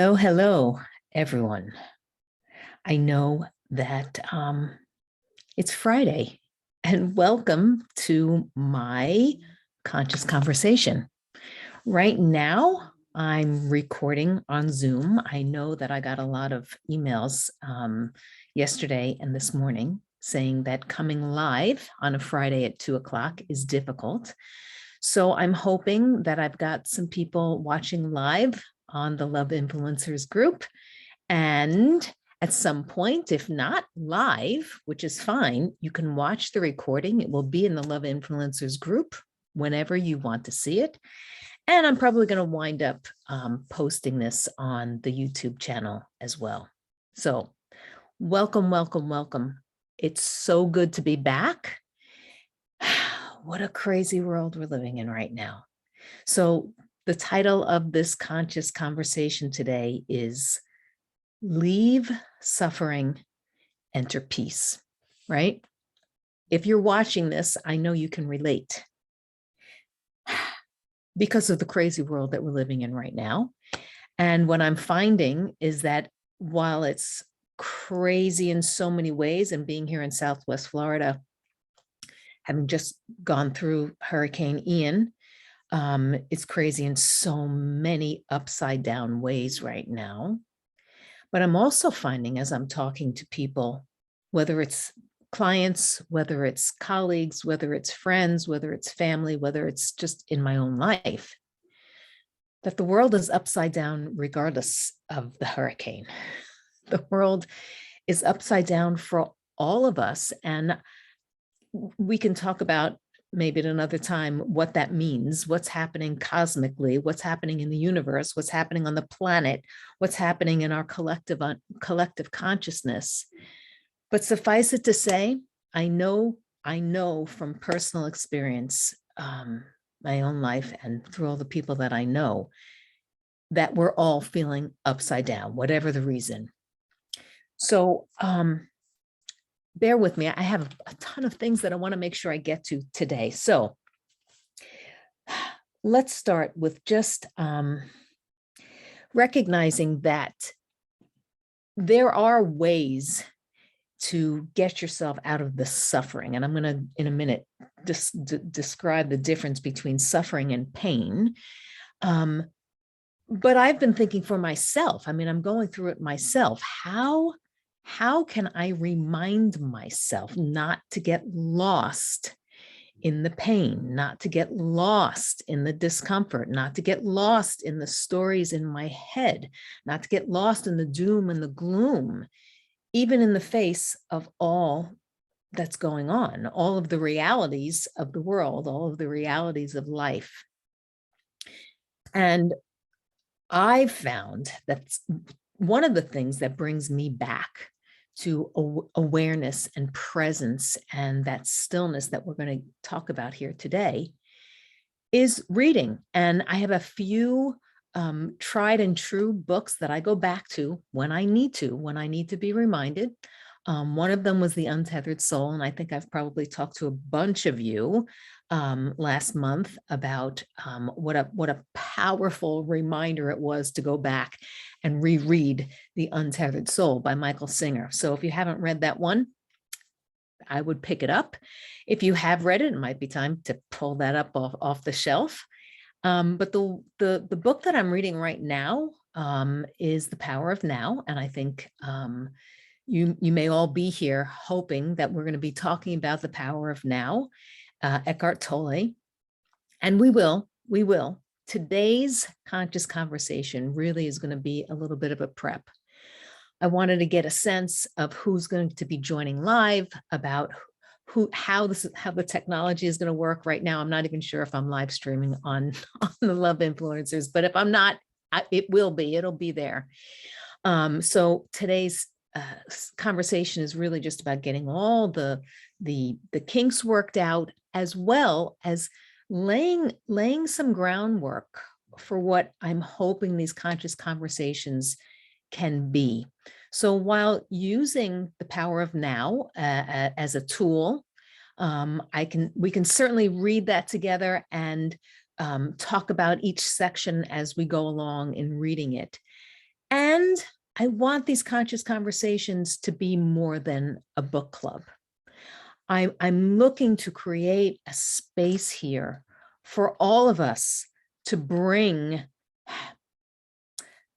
Oh, hello, everyone. I know that it's Friday, and welcome to my conscious conversation. Right now, I'm recording on Zoom. I know that I got a lot of emails yesterday and this morning saying that coming live on a Friday at 2 o'clock is difficult. So I'm hoping that I've got some people watching live on the Love Influencers group. And at some point, if not live, which is fine, you can watch the recording. It will be in the Love Influencers group whenever you want to see it. And I'm probably going to wind up posting this on the YouTube channel as well. So welcome, welcome, welcome. It's so good to be back. What a crazy world we're living in right now. So the title of this conscious conversation today is Leave Suffering, Enter Peace, right? If you're watching this, I know you can relate because of the crazy world that we're living in right now. And what I'm finding is that while it's crazy in so many ways, and being here in Southwest Florida, having just gone through Hurricane Ian, it's crazy in so many upside down ways right now. But I'm also finding as I'm talking to people, whether it's clients, whether it's colleagues, whether it's friends, whether it's family, whether it's just in my own life, that the world is upside down regardless of the hurricane. The world is upside down for all of us. And we can talk about maybe at another time what that means, what's happening cosmically, what's happening in the universe, what's happening on the planet, what's happening in our collective consciousness. But suffice it to say, I know from personal experience, my own life, and through all the people that I know, that we're all feeling upside down, whatever the reason. So bear with me. I have a ton of things that I want to make sure I get to today. So let's start with just recognizing that there are ways to get yourself out of the suffering. And I'm going to, in a minute, describe the difference between suffering and pain. But I've been thinking for myself, I mean, I'm going through it myself. How can I remind myself not to get lost in the pain, not to get lost in the discomfort, not to get lost in the stories in my head, not to get lost in the doom and the gloom, even in the face of all that's going on, all of the realities of the world, all of the realities of life. And I've found that's one of the things that brings me back to awareness and presence and that stillness that we're going to talk about here today is reading. And I have a few tried and true books that I go back to when I need to be reminded. One of them was The Untethered Soul, and I think I've probably talked to a bunch of you last month about what a powerful reminder it was to go back and reread The Untethered Soul by Michael Singer. So if you haven't read that one, I would pick it up. If you have read it, it might be time to pull that up off the shelf. But the book that I'm reading right now is The Power of Now, and I think you may all be here hoping that we're going to be talking about the power of now, Eckhart Tolle, and we will. Today's conscious conversation really is going to be a little bit of a prep. I wanted to get a sense of who's going to be joining live, about how the technology is going to work. Right now, I'm not even sure if I'm live streaming on the Love Influencers, but if I'm not, it'll be there. So today's conversation is really just about getting all the kinks worked out, as well as laying some groundwork for what I'm hoping these conscious conversations can be. So while using the power of now as a tool, we can certainly read that together and talk about each section as we go along in reading it. And I want these conscious conversations to be more than a book club. I'm looking to create a space here for all of us to bring,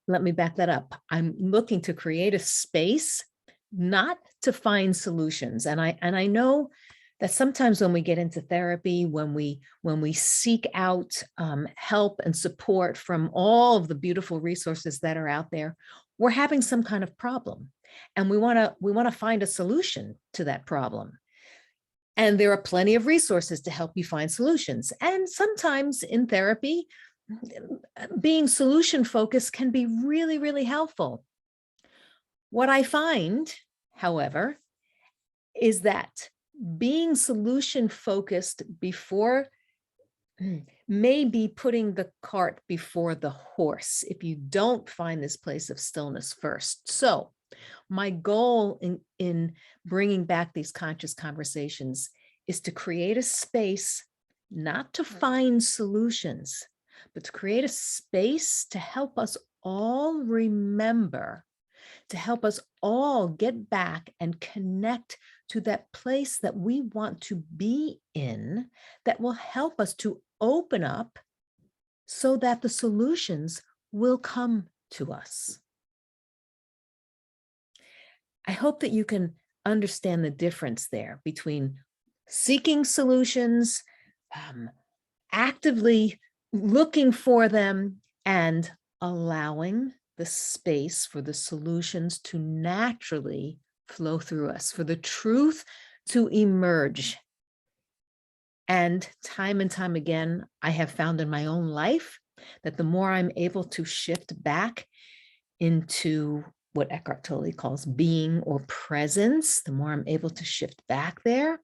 let me back that up. I'm looking to create a space not to find solutions. And I know that sometimes when we get into therapy, when we seek out help and support from all of the beautiful resources that are out there, we're having some kind of problem, and we want to find a solution to that problem. And there are plenty of resources to help you find solutions. And sometimes in therapy, being solution focused can be really, really helpful. What I find, however, is that being solution focused before may be putting the cart before the horse if you don't find this place of stillness first. So my goal in bringing back these conscious conversations is to create a space, not to find solutions, but to create a space to help us all remember, to help us all get back and connect to that place that we want to be in, that will help us to open up so that the solutions will come to us. I hope that you can understand the difference there between seeking solutions, actively looking for them, and allowing the space for the solutions to naturally flow through us, for the truth to emerge. And time again, I have found in my own life that the more I'm able to shift back into what Eckhart Tolle calls being or presence, the more I'm able to shift back there,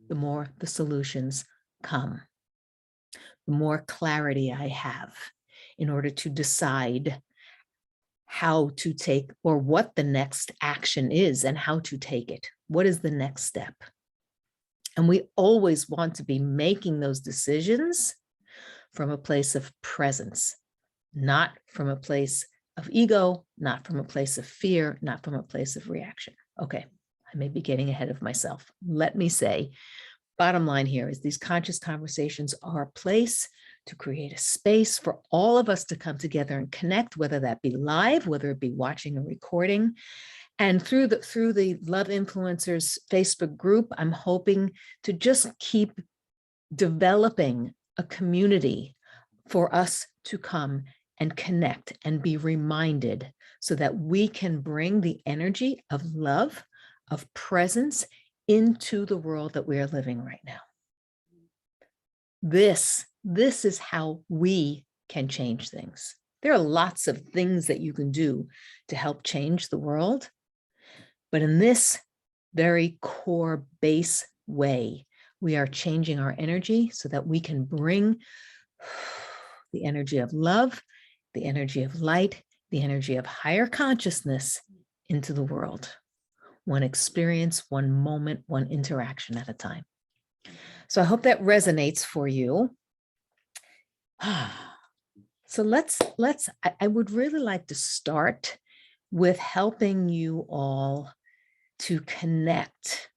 the more the solutions come, the more clarity I have in order to decide how to take, or what the next action is and how to take it. What is the next step? And we always want to be making those decisions from a place of presence, not from a place of ego, not from a place of fear, not from a place of reaction. Okay, I may be getting ahead of myself. Let me say, bottom line here is these conscious conversations are a place to create a space for all of us to come together and connect, whether that be live, whether it be watching a recording. And through the Love Influencers Facebook group, I'm hoping to just keep developing a community for us to come and connect and be reminded, so that we can bring the energy of love, of presence into the world that we are living right now. This is how we can change things. There are lots of things that you can do to help change the world, but in this very core base way, we are changing our energy so that we can bring the energy of love, the energy of light, the energy of higher consciousness into the world. One experience, one moment, one interaction at a time. So I hope that resonates for you. So I would really like to start with helping you all to connect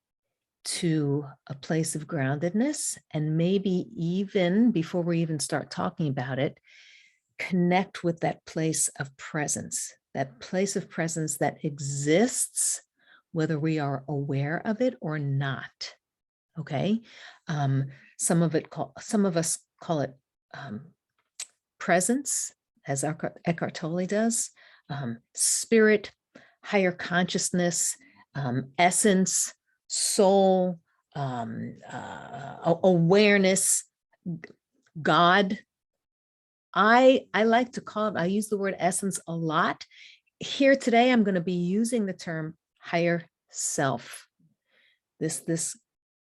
to a place of groundedness, and maybe even before we even start talking about it, connect with that place of presence that exists, whether we are aware of it or not. Okay. Some of us call it presence, as Eckhart Tolle does, spirit, higher consciousness, essence, soul, awareness, God. I like to call it, I use the word essence a lot. Here today, I'm going to be using the term higher self.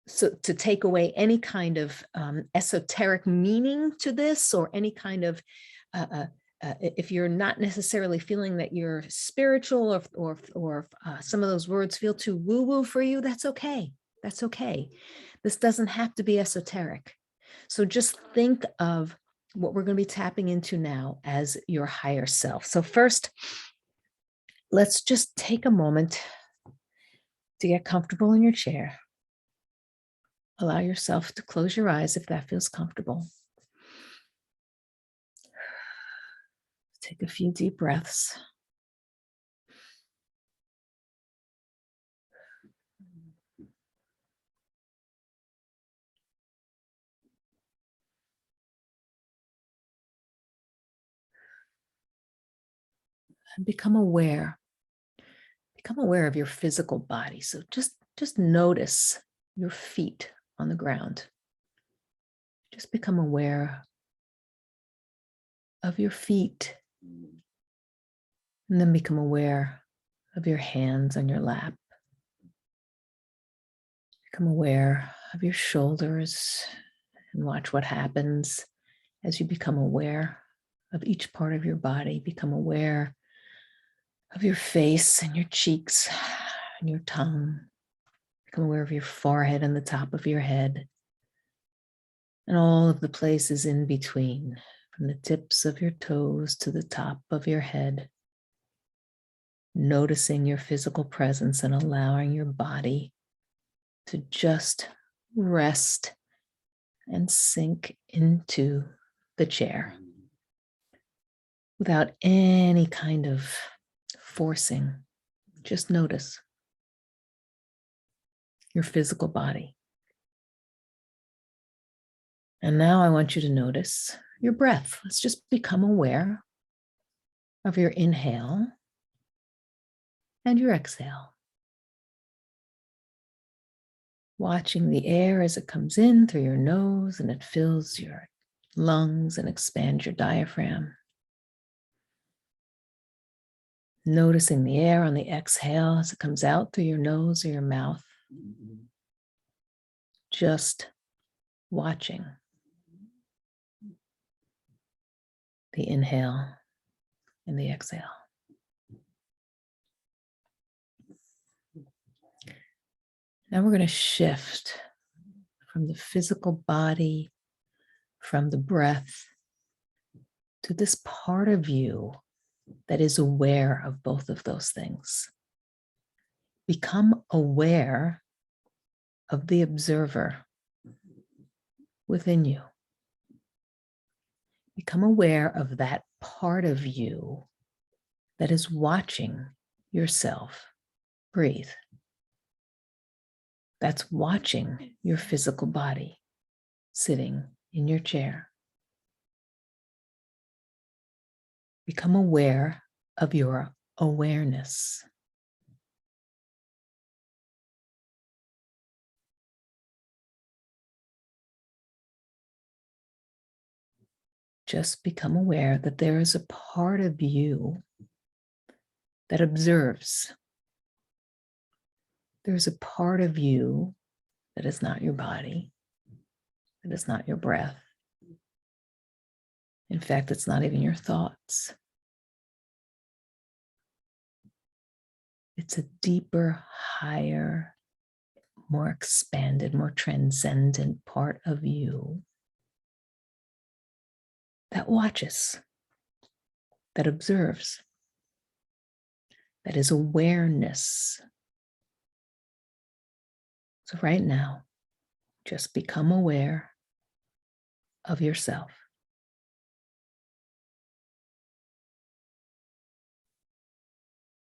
So to take away any kind of esoteric meaning to this, or any kind of, if you're not necessarily feeling that you're spiritual, or some of those words feel too woo-woo for you, that's okay. That's okay. This doesn't have to be esoteric. So just think of what we're going to be tapping into now as your higher self. So first, let's just take a moment to get comfortable in your chair. Allow yourself to close your eyes if that feels comfortable. Take a few deep breaths. And become aware. Become aware of your physical body. So just notice your feet on the ground. Just become aware of your feet. And then become aware of your hands on your lap. Become aware of your shoulders and watch what happens as you become aware of each part of your body. Become aware of your face and your cheeks and your tongue. Become aware of your forehead and the top of your head and all of the places in between, from the tips of your toes to the top of your head. Noticing your physical presence and allowing your body to just rest and sink into the chair without any kind of forcing. Just notice your physical body. And now I want you to notice your breath. Let's just become aware of your inhale and your exhale. Watching the air as it comes in through your nose and it fills your lungs and expands your diaphragm. Noticing the air on the exhale as it comes out through your nose or your mouth. Just watching the inhale and the exhale. Now we're going to shift from the physical body, from the breath, to this part of you that is aware of both of those things. Become aware of the observer within you. Become aware of that part of you that is watching yourself breathe. That's watching your physical body sitting in your chair. Become aware of your awareness. Just become aware that there is a part of you that observes. There's a part of you that is not your body, that is not your breath. In fact, it's not even your thoughts. It's a deeper, higher, more expanded, more transcendent part of you that watches, that observes, that is awareness. So right now, just become aware of yourself.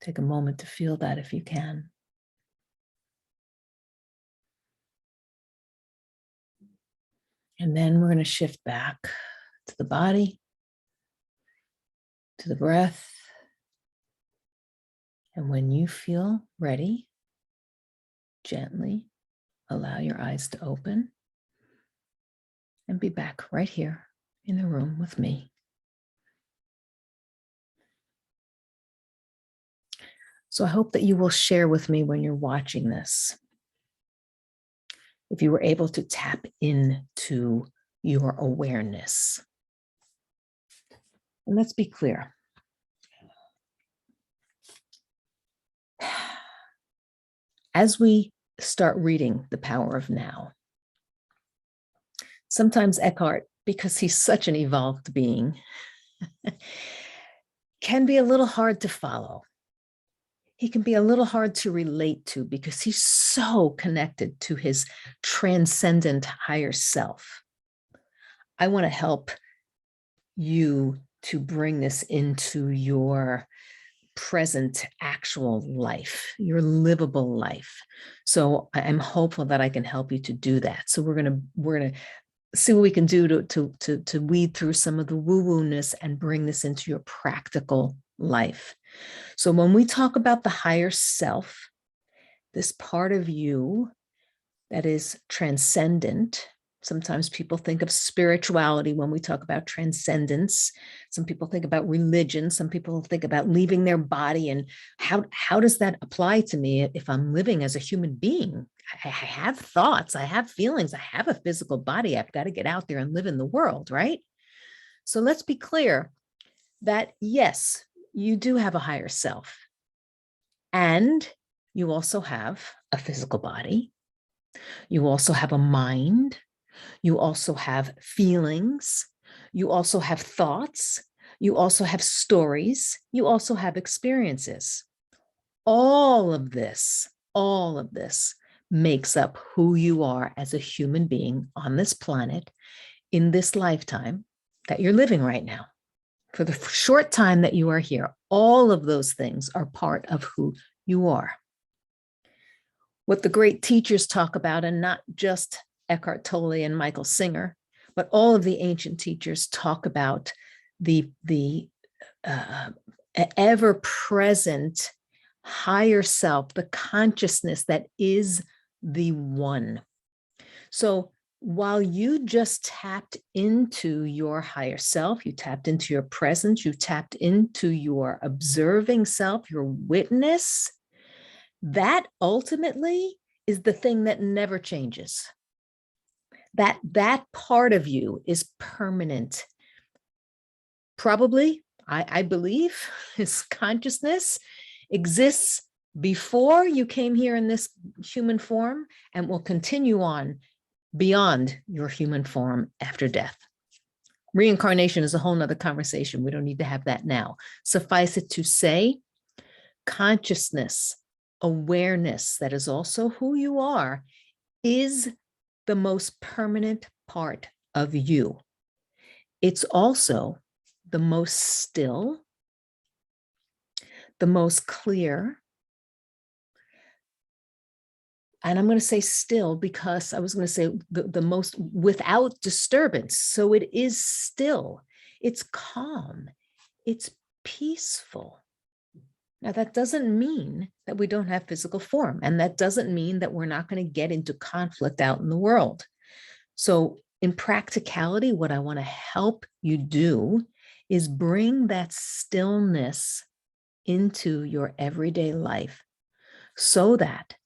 Take a moment to feel that if you can. And then we're going to shift back to the body, to the breath. And when you feel ready, gently allow your eyes to open and be back right here in the room with me. So I hope that you will share with me when you're watching this, if you were able to tap into your awareness. And let's be clear. As we start reading The Power of Now, sometimes Eckhart, because he's such an evolved being, can be a little hard to follow. he can be a little hard to relate to because he's so connected to his transcendent higher self. I want to help you to bring this into your present actual life, your livable life. So I'm hopeful that I can help you to do that. So we're gonna see what we can do to weed through some of the woo-woo-ness and bring this into your practical life. So when we talk about the higher self, this part of you that is transcendent. Sometimes people think of spirituality when we talk about transcendence. Some people think about religion. Some people think about leaving their body. And how does that apply to me if I'm living as a human being? I have thoughts, I have feelings, I have a physical body. I've got to get out there and live in the world, right? So let's be clear that yes, you do have a higher self. And you also have a physical body. You also have a mind. You also have feelings. You also have thoughts. You also have stories. You also have experiences. All of this makes up who you are as a human being on this planet in this lifetime that you're living right now. For the short time that you are here, all of those things are part of who you are. What the great teachers talk about, and not just Eckhart Tolle and Michael Singer, but all of the ancient teachers talk about the ever-present higher self, the consciousness that is the one. So while you just tapped into your higher self, you tapped into your presence, you tapped into your observing self, your witness, that ultimately is the thing that never changes. That part of you is permanent. Probably, I believe, his consciousness exists before you came here in this human form and will continue on beyond your human form after death. Reincarnation is a whole nother conversation. We don't need to have that now. Suffice it to say, consciousness, awareness, that is also who you are, is the most permanent part of you. It's also the most still, the most clear. And I'm going to say still because I was going to say the most without disturbance. So it is still, it's calm, it's peaceful. Now, that doesn't mean that we don't have physical form, and that doesn't mean that we're not going to get into conflict out in the world. So in practicality, what I want to help you do is bring that stillness into your everyday life so that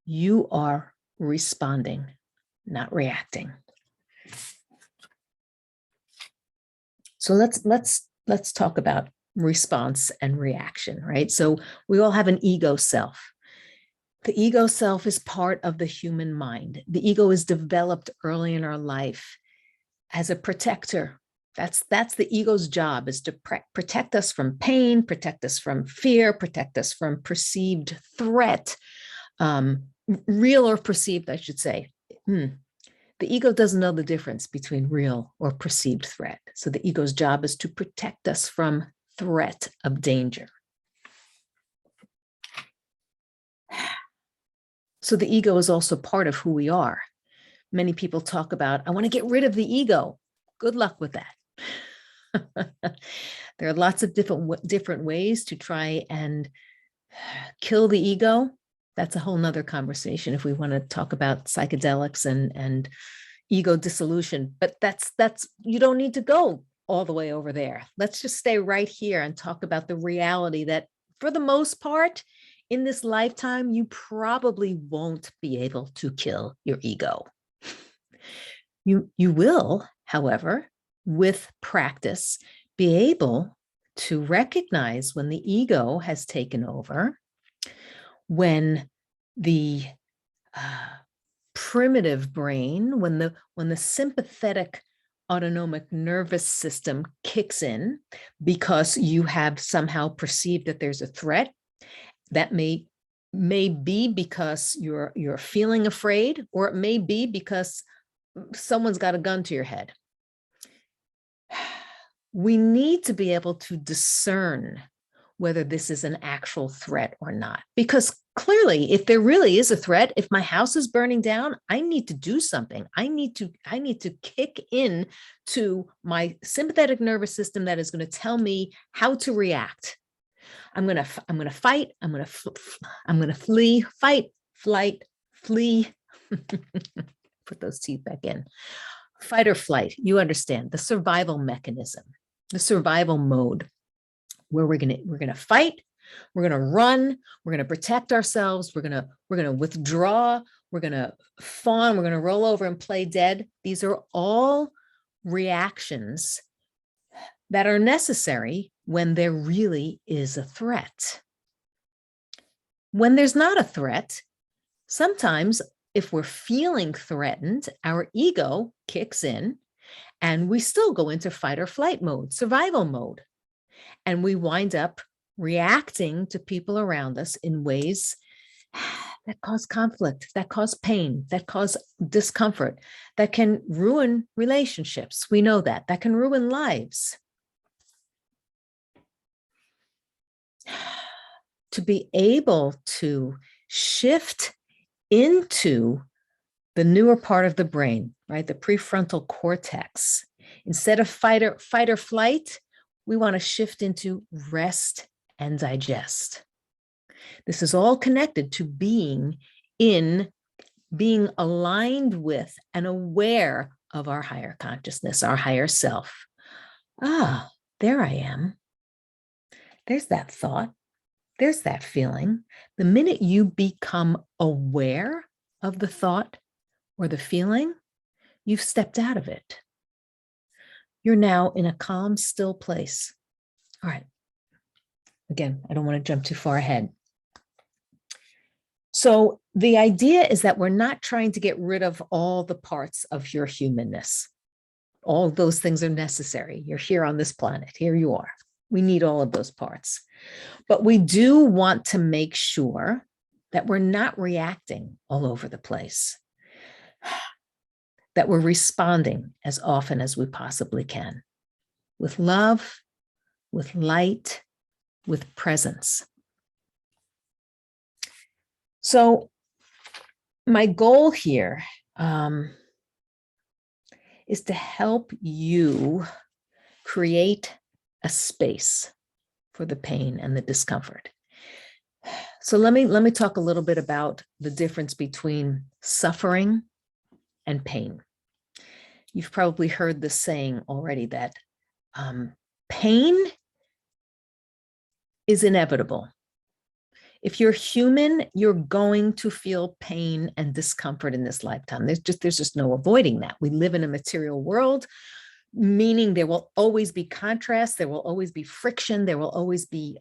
you are responding, not reacting. So let's talk about response and reaction, right? So we all have an ego self. The ego self is part of the human mind. The ego is developed early in our life as a protector. That's the ego's job, is to protect us from pain, protect us from fear, protect us from perceived threat, real or perceived, I should say. The ego doesn't know the difference between real or perceived threat. So the ego's job is to protect us from threat of danger. So the ego is also part of who we are. Many people talk about, I want to get rid of the ego. Good luck with that. There are lots of different ways to try and kill the ego. That's a whole nother conversation if we want to talk about psychedelics and ego dissolution. But that's you don't need to go all the way over there. Let's just stay right here and talk about the reality that for the most part, in this lifetime, you probably won't be able to kill your ego. You will, however, with practice, be able to recognize when the ego has taken over, when the primitive brain, when the sympathetic autonomic nervous system kicks in because you have somehow perceived that there's a threat. That may be because you're feeling afraid, or it may be because someone's got a gun to your head. We need to be able to discern whether this is an actual threat or not. Because clearly, if there really is a threat, if my house is burning down, I need to do something. I need to kick in to my sympathetic nervous system that is going to tell me how to react. I'm going to fight. I'm going to flee, fight, flight, flee. Put those teeth back in. Fight or flight. You understand the survival mechanism, the survival mode, where we're gonna fight, we're gonna run, we're gonna protect ourselves, we're gonna withdraw, we're gonna fawn, we're gonna roll over and play dead. These are all reactions that are necessary when there really is a threat. When there's not a threat, sometimes if we're feeling threatened, our ego kicks in and we still go into fight or flight mode, survival mode. And we wind up reacting to people around us in ways that cause conflict, that cause pain, that cause discomfort, that can ruin relationships. We know that can ruin lives. To be able to shift into the newer part of the brain, right? The prefrontal cortex. Instead of fight or flight, we want to shift into rest and digest. This is all connected to being aligned with and aware of our higher consciousness, our higher self. Ah, there I am. There's that thought. There's that feeling. The minute you become aware of the thought or the feeling, you've stepped out of it. You're now in a calm, still place. All right. Again, I don't want to jump too far ahead. So the idea is that we're not trying to get rid of all the parts of your humanness. All those things are necessary. You're here on this planet. Here you are. We need all of those parts. But we do want to make sure that we're not reacting all over the place, that we're responding as often as we possibly can, with love, with light, with presence. So my goal here is to help you create a space for the pain and the discomfort. So let me talk a little bit about the difference between suffering and pain. You've probably heard the saying already that pain is inevitable. If you're human, you're going to feel pain and discomfort in this lifetime. There's just no avoiding that. We live in a material world, meaning there will always be contrast, there will always be friction, there will always be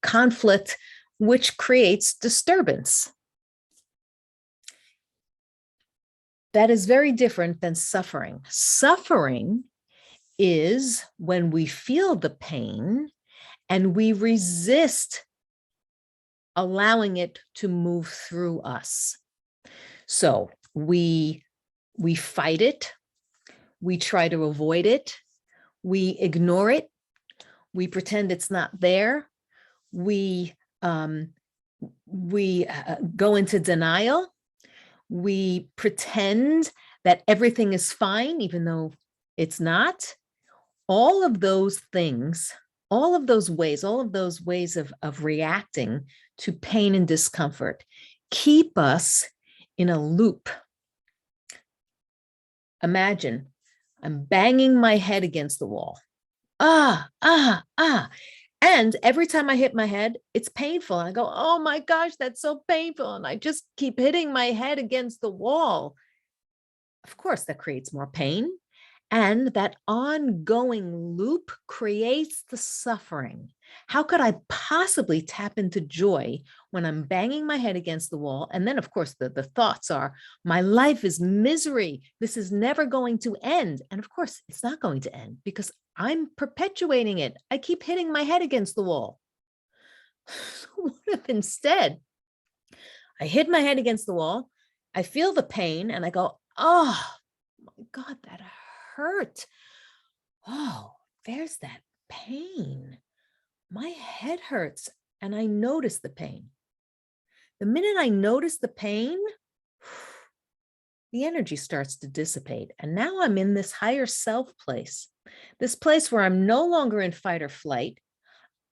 conflict, which creates disturbance. That is very different than suffering. Suffering is when we feel the pain and we resist allowing it to move through us. So we fight it, we try to avoid it, we ignore it, we pretend it's not there, we go into denial, we pretend that everything is fine even though it's not. All of those things, all of those ways of reacting to pain and discomfort keep us in a loop. Imagine I'm banging my head against the wall. And every time I hit my head, it's painful. And I go, oh my gosh, that's so painful. And I just keep hitting my head against the wall. Of course, that creates more pain. And that ongoing loop creates the suffering. How could I possibly tap into joy when I'm banging my head against the wall? And then, of course, the thoughts are, my life is misery. This is never going to end. And of course, it's not going to end because I'm perpetuating it. I keep hitting my head against the wall. What if instead I hit my head against the wall, I feel the pain, and I go, oh my God, that hurt. Oh, there's that pain. My head hurts, and I notice the pain. The minute I notice the pain, the energy starts to dissipate. And now I'm in this higher self place, this place where I'm no longer in fight or flight.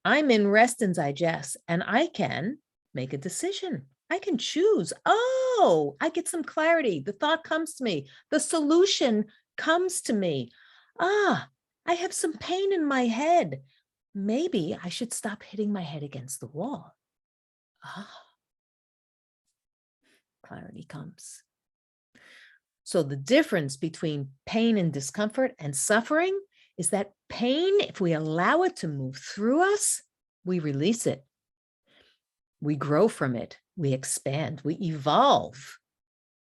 I'm in rest and digest, and I can make a decision. I can choose. Oh, I get some clarity. The thought comes to me. The solution comes to me. Ah, I have some pain in my head. Maybe I should stop hitting my head against the wall. Ah, clarity comes. So the difference between pain and discomfort and suffering is that pain, if we allow it to move through us, we release it. We grow from it. We expand. We evolve.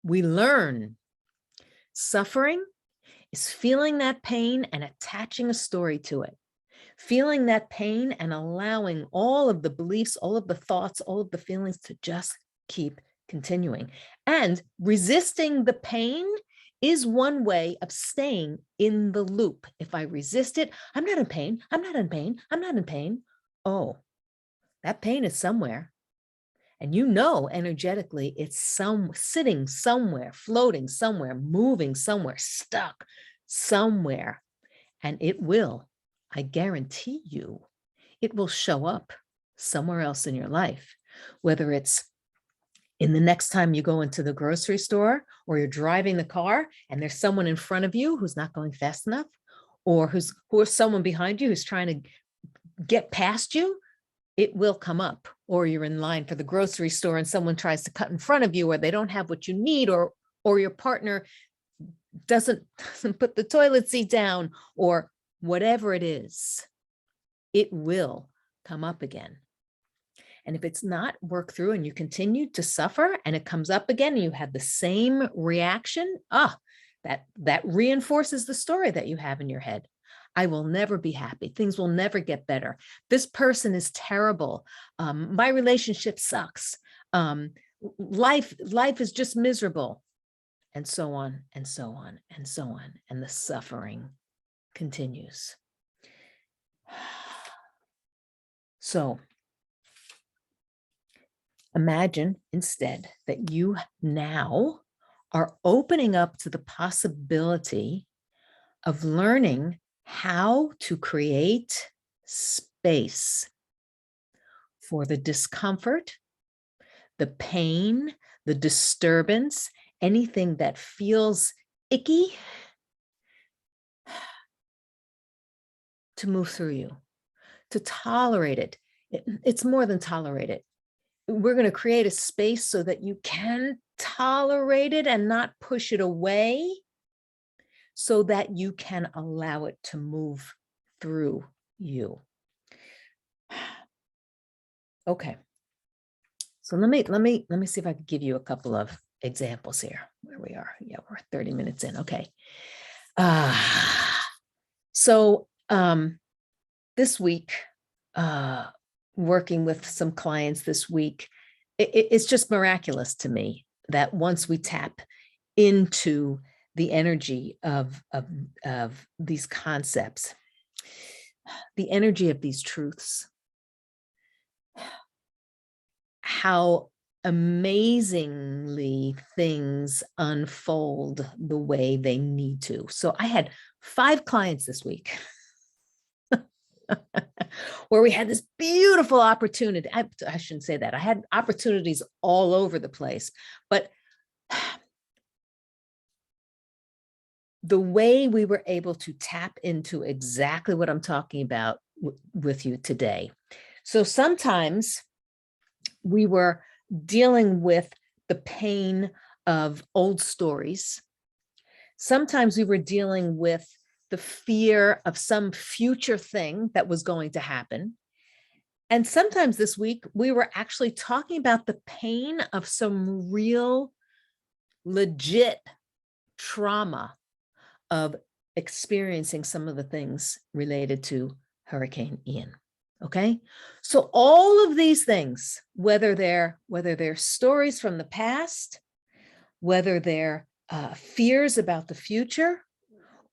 We learn. Suffering is feeling that pain and attaching a story to it. Feeling that pain and allowing all of the beliefs, all of the thoughts, all of the feelings to just keep continuing. And resisting the pain is one way of staying in the loop. If I resist it, I'm not in pain. I'm not in pain. I'm not in pain. Oh, that pain is somewhere. And you know, energetically, it's sitting somewhere, floating somewhere, moving somewhere, stuck somewhere. And it will, I guarantee you, it will show up somewhere else in your life, whether it's in the next time you go into the grocery store, or you're driving the car and there's someone in front of you who's not going fast enough, or who's someone behind you who's trying to get past you. It will come up. Or you're in line for the grocery store and someone tries to cut in front of you, or they don't have what you need, or your partner doesn't put the toilet seat down, or whatever it is, it will come up again. And if it's not worked through and you continue to suffer and it comes up again and you have the same reaction, that reinforces the story that you have in your head. I will never be happy. Things will never get better. This person is terrible. My relationship sucks. Life is just miserable. And so on and so on and so on. And the suffering continues. So imagine instead that you now are opening up to the possibility of learning how to create space for the discomfort, the pain, the disturbance, anything that feels icky to move through you, to tolerate it. It's more than tolerate it. We're going to create a space so that you can tolerate it and not push it away, so that you can allow it to move through you. Okay. So let me see if I can give you a couple of examples here. Where we are. Yeah, we're 30 minutes in. Okay. So this week, working with some clients this week, it's just miraculous to me that once we tap into the energy of these concepts, the energy of these truths, how amazingly things unfold the way they need to. So I had 5 clients this week where we had this beautiful opportunity. I shouldn't say that. I had opportunities all over the place, but the way we were able to tap into exactly what I'm talking about with you today. So sometimes we were dealing with the pain of old stories. Sometimes we were dealing with the fear of some future thing that was going to happen. And sometimes this week, we were actually talking about the pain of some real, legit trauma of experiencing some of the things related to Hurricane Ian. Okay. So all of these things, whether they're stories from the past, whether they're fears about the future,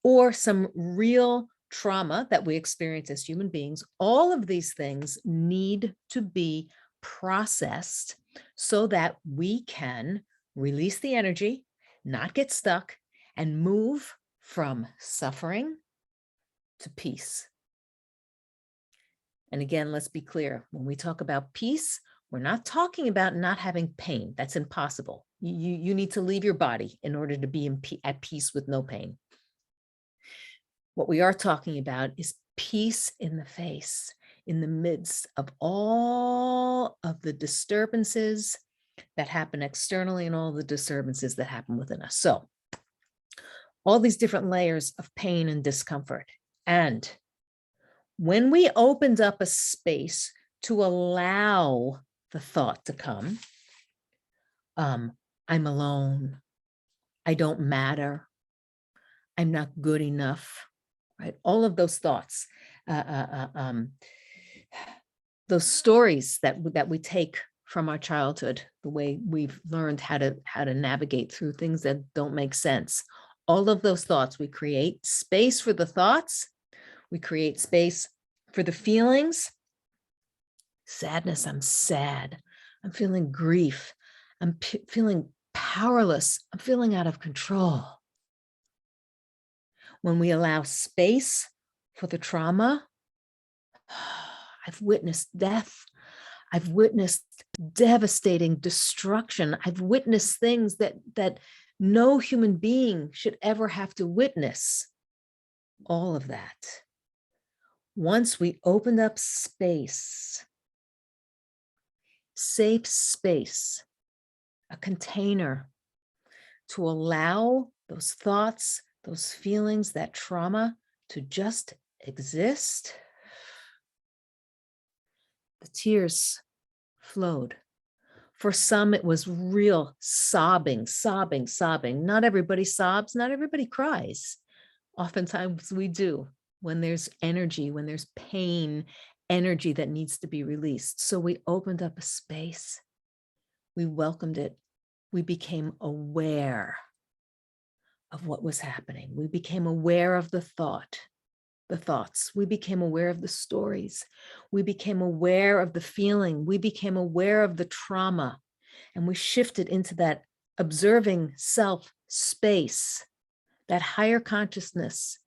or some real trauma that we experience as human beings, all of these things need to be processed so that we can release the energy, not get stuck, and move from suffering to peace. And again, let's be clear, when we talk about peace, we're not talking about not having pain. That's impossible. You need to leave your body in order to be at peace with no pain. What we are talking about is peace in the face, in the midst of all of the disturbances that happen externally and all the disturbances that happen within us. So all these different layers of pain and discomfort. And when we opened up a space to allow the thought to come, I'm alone, I don't matter, I'm not good enough, right? All of those thoughts, those stories that we take from our childhood, the way we've learned how to navigate through things that don't make sense. All of those thoughts, we create space for the thoughts, we create space for the feelings. Sadness, I'm sad. I'm feeling grief. I'm feeling powerless. I'm feeling out of control. When we allow space for the trauma, I've witnessed death. I've witnessed devastating destruction. I've witnessed things that no human being should ever have to witness. All of that. Once we opened up space, safe space, a container to allow those thoughts, those feelings, that trauma to just exist, the tears flowed. For some, it was real sobbing, sobbing, sobbing. Not everybody sobs, not everybody cries. Oftentimes we do when there's energy, when there's pain, energy that needs to be released. So we opened up a space. We welcomed it. We became aware of what was happening. We became aware of the thoughts. We became aware of the stories. We became aware of the feeling. We became aware of the trauma. And we shifted into that observing self space, that higher consciousness.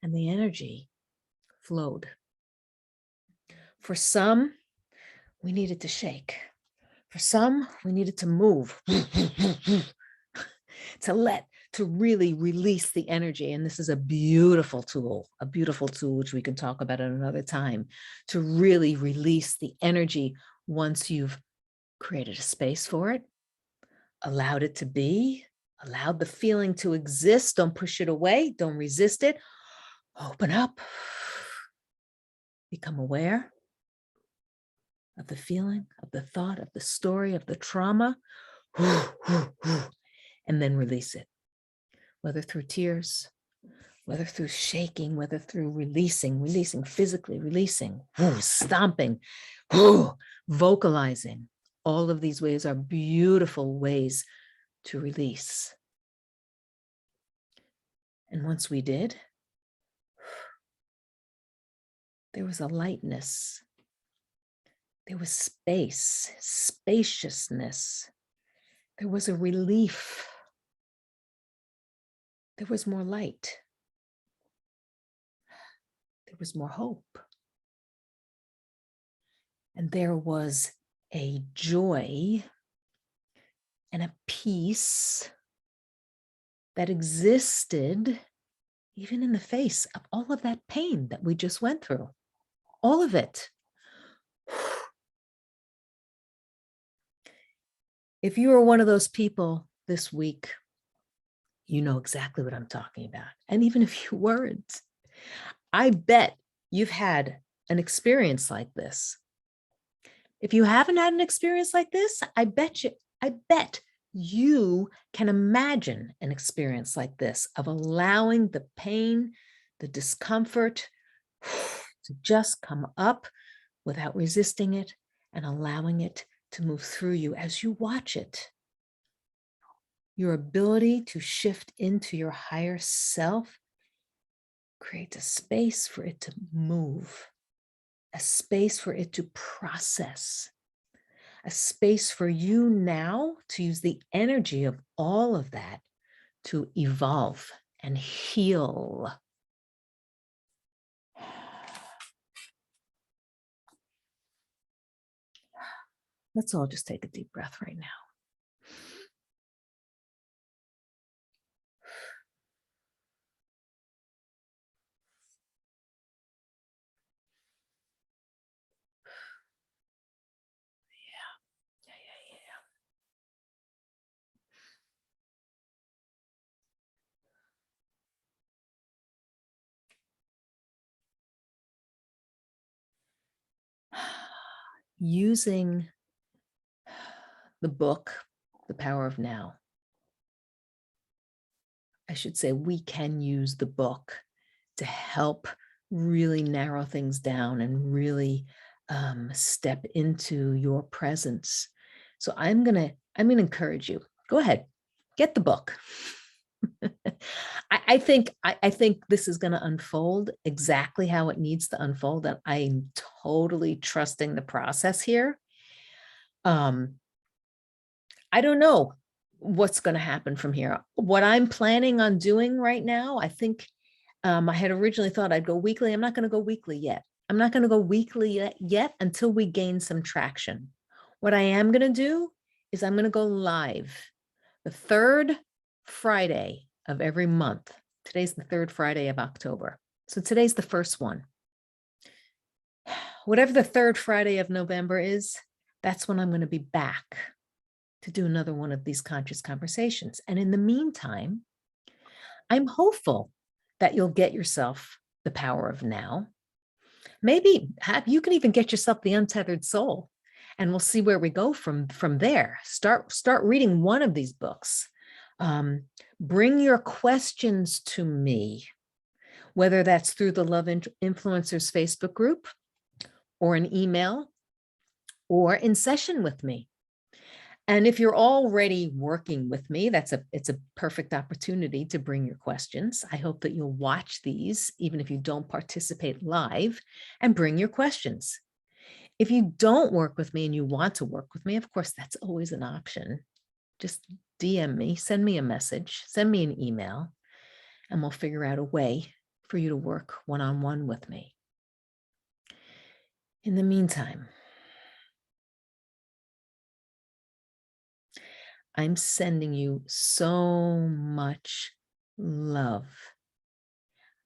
And the energy flowed. For some, we needed to shake. For some, we needed to move, to really release the energy. And this is a beautiful tool, which we can talk about at another time, to really release the energy once you've created a space for it, allowed it to be, allowed the feeling to exist. Don't push it away. Don't resist it. Open up. Become aware of the feeling, of the thought, of the story, of the trauma, and then release it, whether through tears, whether through shaking, whether through releasing physically, releasing, stomping, vocalizing. All of these ways are beautiful ways to release. And once we did, there was a lightness. There was space, spaciousness. There was a relief. There was more light. There was more hope. And there was a joy and a peace that existed even in the face of all of that pain that we just went through. All of it. If you are one of those people this week, you know exactly what I'm talking about. And even if you weren't, I bet you've had an experience like this. If you haven't had an experience like this, I bet you can imagine an experience like this of allowing the pain, the discomfort So just come up without resisting it and allowing it to move through you as you watch it. Your ability to shift into your higher self creates a space for it to move, a space for it to process, a space for you now to use the energy of all of that to evolve and heal. Let's all just take a deep breath right now. Using the book, The Power of Now, I should say we can use the book to help really narrow things down and really step into your presence. So I'm gonna encourage you. Go ahead, get the book. I think this is going to unfold exactly how it needs to unfold, and I'm totally trusting the process here. I don't know what's going to happen from here. What I'm planning on doing right now, I think I had originally thought I'd go weekly. I'm not going to go weekly yet. I'm not going to go weekly yet until we gain some traction. What I am going to do is I'm going to go live the third Friday of every month. Today's the third Friday of October. So today's the first one. Whatever the third Friday of November is, that's when I'm going to be back to do another one of these conscious conversations. And in the meantime, I'm hopeful that you'll get yourself the power of now. Maybe you can even get yourself the untethered soul, and we'll see where we go from there. Start reading one of these books. Bring your questions to me, whether that's through the Love Influencers Facebook group or an email or in session with me. And if you're already working with me, it's a perfect opportunity to bring your questions. I hope that you'll watch these, even if you don't participate live, and bring your questions. If you don't work with me and you want to work with me, of course, that's always an option. Just DM me, send me a message, send me an email, and we'll figure out a way for you to work one-on-one with me. In the meantime, I'm sending you so much love.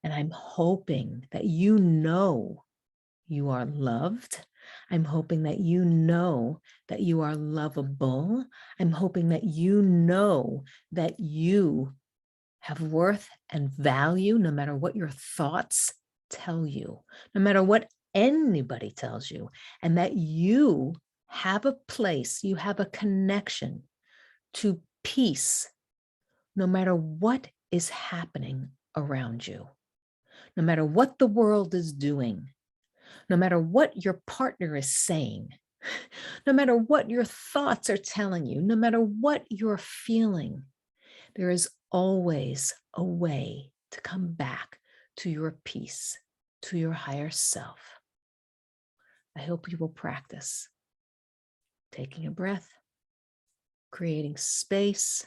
And I'm hoping that you know you are loved. I'm hoping that you know that you are lovable. I'm hoping that you know that you have worth and value, no matter what your thoughts tell you, no matter what anybody tells you, and that you have a place, you have a connection to peace, no matter what is happening around you, no matter what the world is doing, no matter what your partner is saying, no matter what your thoughts are telling you, no matter what you're feeling, there is always a way to come back to your peace, to your higher self. I hope you will practice taking a breath, creating space,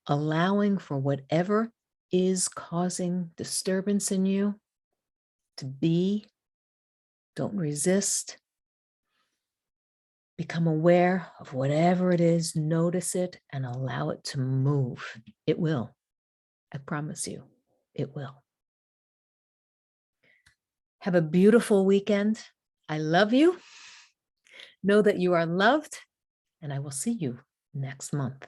allowing for whatever is causing disturbance in you to be. Don't resist. Become aware of whatever it is, notice it, and allow it to move. It will. I promise you, it will. Have a beautiful weekend. I love you. Know that you are loved, and I will see you next month.